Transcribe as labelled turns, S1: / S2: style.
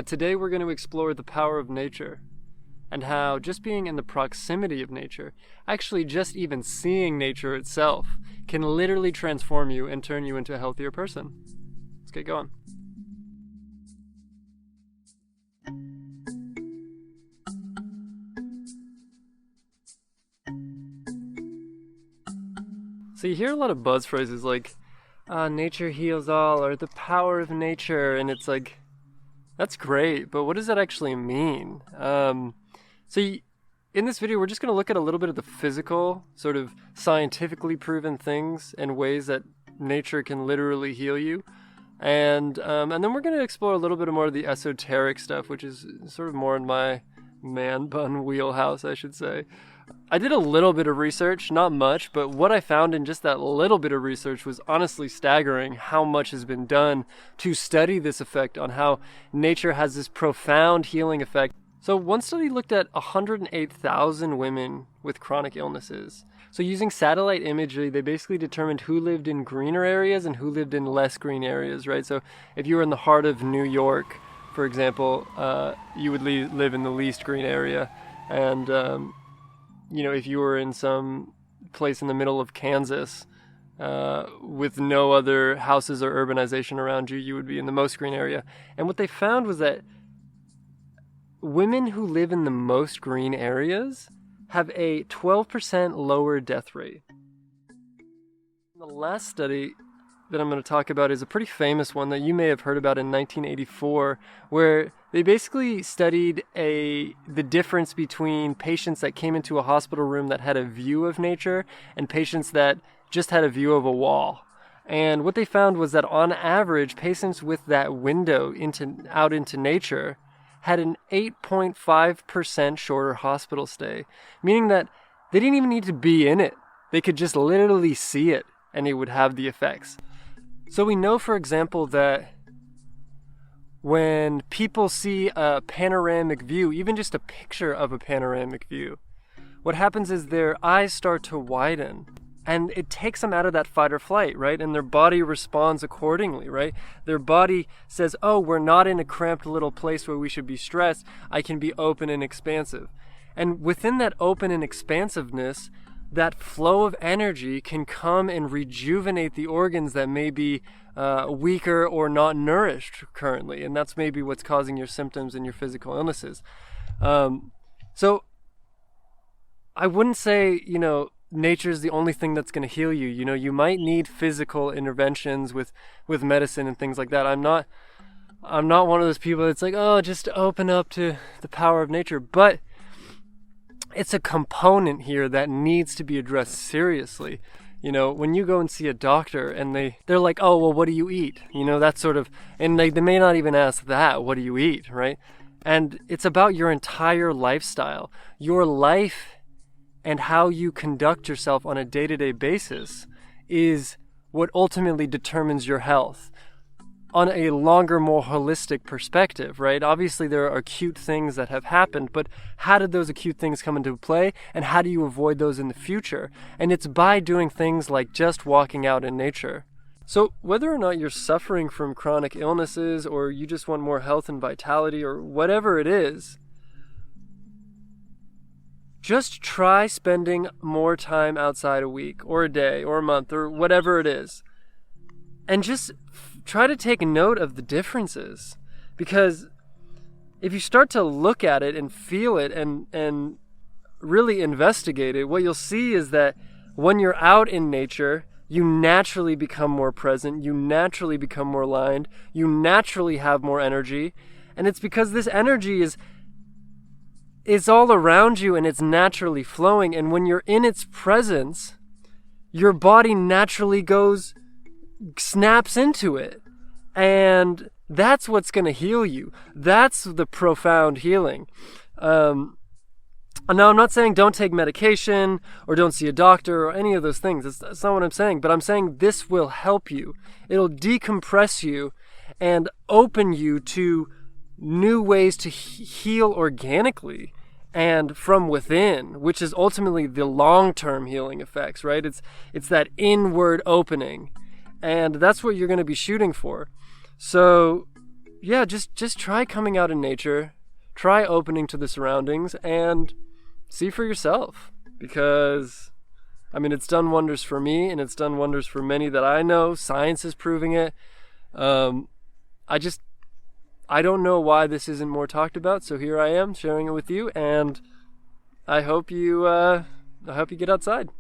S1: Today we're going to explore the power of nature and how just being in the proximity of nature, actually just even seeing nature itself, can literally transform you and turn you into a healthier person. Let's get going. So you hear a lot of buzz phrases like, nature heals all, or the power of nature, and it's like, that's great, but what does that actually mean? In this video, we're just going to look at a little bit of the physical, sort of scientifically proven things and ways that nature can literally heal you. And then we're going to explore a little bit more of the esoteric stuff, which is sort of more in my man bun wheelhouse, I should say. I did a little bit of research, not much, but what I found in just that little bit of research was honestly staggering how much has been done to study this effect on how nature has this profound healing effect. So one study looked at 108,000 women with chronic illnesses. So using satellite imagery, they basically determined who lived in greener areas and who lived in less green areas, right? So if you were in the heart of New York, for example, you would live in the least green area. And if you were in some place in the middle of Kansas with no other houses or urbanization around you, you would be in the most green area. And what they found was that women who live in the most green areas have a 12% lower death rate. The last study that I'm going to talk about is a pretty famous one that you may have heard about in 1984, where they basically studied the difference between patients that came into a hospital room that had a view of nature and patients that just had a view of a wall. And what they found was that on average, patients with that window out into nature had an 8.5% shorter hospital stay, meaning that they didn't even need to be in it. They could just literally see it and it would have the effects. So we know, for example, that when people see a panoramic view, even just a picture of a panoramic view, what happens is their eyes start to widen and it takes them out of that fight or flight, right? And their body responds accordingly, right? Their body says, oh, we're not in a cramped little place where we should be stressed. I can be open and expansive. And within that open and expansiveness, that flow of energy can come and rejuvenate the organs that may be weaker or not nourished currently. And that's maybe what's causing your symptoms and your physical illnesses. So I wouldn't say, nature is the only thing that's going to heal you. You might need physical interventions with medicine and things like that. I'm not one of those people that's like, oh, just open up to the power of nature. But it's a component here that needs to be addressed seriously. When you go and see a doctor and they're like, oh, well, what do you eat? That sort of, and they may not even ask that, what do you eat, right? And it's about your entire lifestyle. Your life and how you conduct yourself on a day-to-day basis is what ultimately determines your health on a longer, more holistic perspective, right? Obviously, there are acute things that have happened, but how did those acute things come into play, and how do you avoid those in the future? And it's by doing things like just walking out in nature. So whether or not you're suffering from chronic illnesses, or you just want more health and vitality, or whatever it is, just try spending more time outside a week, or a day, or a month, or whatever it is. And just try to take note of the differences, because if you start to look at it and feel it and really investigate it, what you'll see is that when you're out in nature, you naturally become more present, you naturally become more aligned, you naturally have more energy, and it's because this energy is all around you and it's naturally flowing, and when you're in its presence, your body naturally snaps into it. And that's what's going to heal you. That's the profound healing. Now, I'm not saying don't take medication or don't see a doctor or any of those things. That's not what I'm saying. But I'm saying this will help you. It'll decompress you and open you to new ways to heal organically and from within, which is ultimately the long-term healing effects, right? It's that inward opening. And that's what you're going to be shooting for. So yeah, just try coming out in nature, try opening to the surroundings, and see for yourself. Because I mean, it's done wonders for me, and it's done wonders for many that I know. Science is proving it. Um, I just I don't know why this isn't more talked about, so here I am sharing it with you, and I hope you get outside.